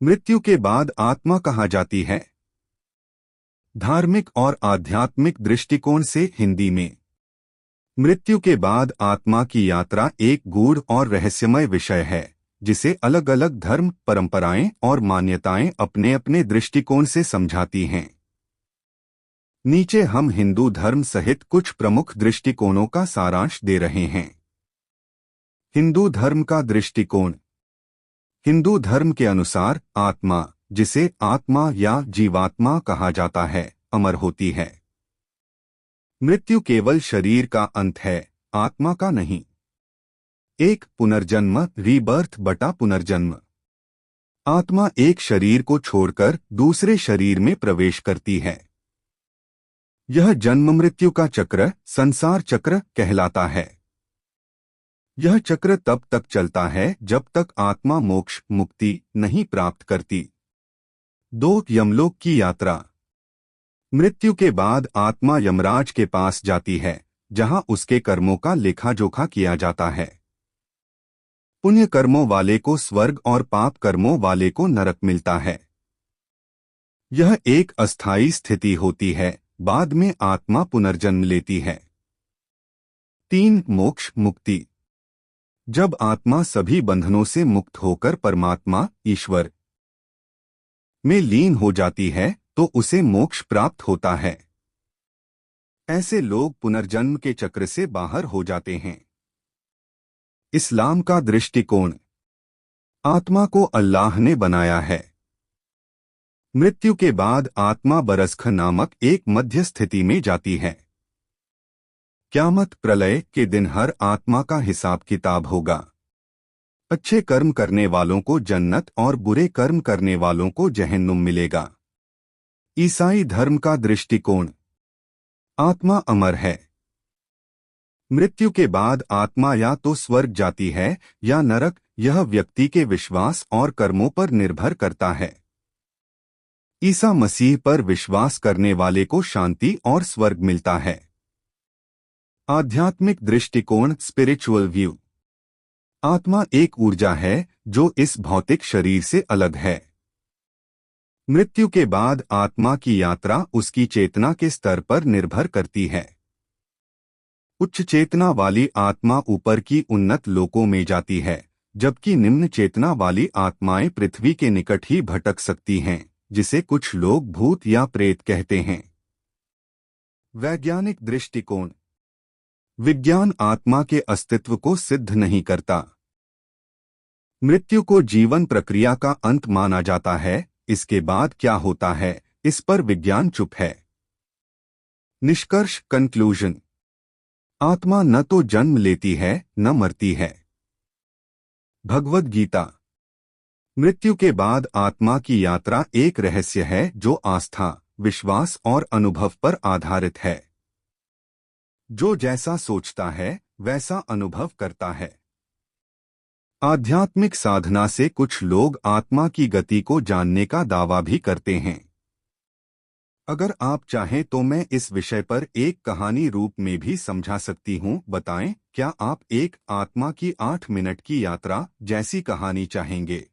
मृत्यु के बाद आत्मा कहाँ जाती है? धार्मिक और आध्यात्मिक दृष्टिकोण से हिंदी में मृत्यु के बाद आत्मा की यात्रा एक गूढ़ और रहस्यमय विषय है, जिसे अलग अलग धर्म, परंपराएं और मान्यताएं अपने अपने दृष्टिकोण से समझाती हैं। नीचे हम हिंदू धर्म सहित कुछ प्रमुख दृष्टिकोणों का सारांश दे रहे हैं। हिंदू धर्म का दृष्टिकोण। हिंदू धर्म के अनुसार आत्मा, जिसे आत्मा या जीवात्मा कहा जाता है, अमर होती है। मृत्यु केवल शरीर का अंत है, आत्मा का नहीं। एक पुनर्जन्म, रीबर्थ बटा पुनर्जन्म। आत्मा एक शरीर को छोड़कर दूसरे शरीर में प्रवेश करती है। यह जन्म मृत्यु का चक्र, संसार चक्र कहलाता है। यह चक्र तब तक चलता है जब तक आत्मा मोक्ष, मुक्ति नहीं प्राप्त करती। 2. यमलोक की यात्रा। मृत्यु के बाद आत्मा यमराज के पास जाती है, जहां उसके कर्मों का लेखा जोखा किया जाता है। पुण्य कर्मों वाले को स्वर्ग और पाप कर्मों वाले को नरक मिलता है। यह एक अस्थायी स्थिति होती है, बाद में आत्मा पुनर्जन्म लेती है। 3. मोक्ष, मुक्ति। जब आत्मा सभी बंधनों से मुक्त होकर परमात्मा, ईश्वर में लीन हो जाती है, तो उसे मोक्ष प्राप्त होता है। ऐसे लोग पुनर्जन्म के चक्र से बाहर हो जाते हैं। इस्लाम का दृष्टिकोण। आत्मा को अल्लाह ने बनाया है। मृत्यु के बाद आत्मा बरज़ख नामक एक मध्य स्थिति में जाती है। क़यामत, प्रलय के दिन हर आत्मा का हिसाब किताब होगा। अच्छे कर्म करने वालों को जन्नत और बुरे कर्म करने वालों को जहन्नुम मिलेगा। ईसाई धर्म का दृष्टिकोण। आत्मा अमर है। मृत्यु के बाद आत्मा या तो स्वर्ग जाती है या नरक, यह व्यक्ति के विश्वास और कर्मों पर निर्भर करता है। ईसा मसीह पर विश्वास करने वाले को शांति और स्वर्ग मिलता है। आध्यात्मिक दृष्टिकोण, स्पिरिचुअल व्यू। आत्मा एक ऊर्जा है जो इस भौतिक शरीर से अलग है। मृत्यु के बाद आत्मा की यात्रा उसकी चेतना के स्तर पर निर्भर करती है। उच्च चेतना वाली आत्मा ऊपर की उन्नत लोकों में जाती है, जबकि निम्न चेतना वाली आत्माएं पृथ्वी के निकट ही भटक सकती हैं, जिसे कुछ लोग भूत या प्रेत कहते हैं। वैज्ञानिक दृष्टिकोण। विज्ञान आत्मा के अस्तित्व को सिद्ध नहीं करता। मृत्यु को जीवन प्रक्रिया का अंत माना जाता है। इसके बाद क्या होता है, इस पर विज्ञान चुप है। निष्कर्ष, कंक्लूजन। आत्मा न तो जन्म लेती है न मरती है। भगवद गीता। मृत्यु के बाद आत्मा की यात्रा एक रहस्य है जो आस्था, विश्वास और अनुभव पर आधारित है। जो जैसा सोचता है वैसा अनुभव करता है। आध्यात्मिक साधना से कुछ लोग आत्मा की गति को जानने का दावा भी करते हैं। अगर आप चाहें तो मैं इस विषय पर एक कहानी रूप में भी समझा सकती हूं। बताएं, क्या आप एक आत्मा की 8 मिनट की यात्रा जैसी कहानी चाहेंगे?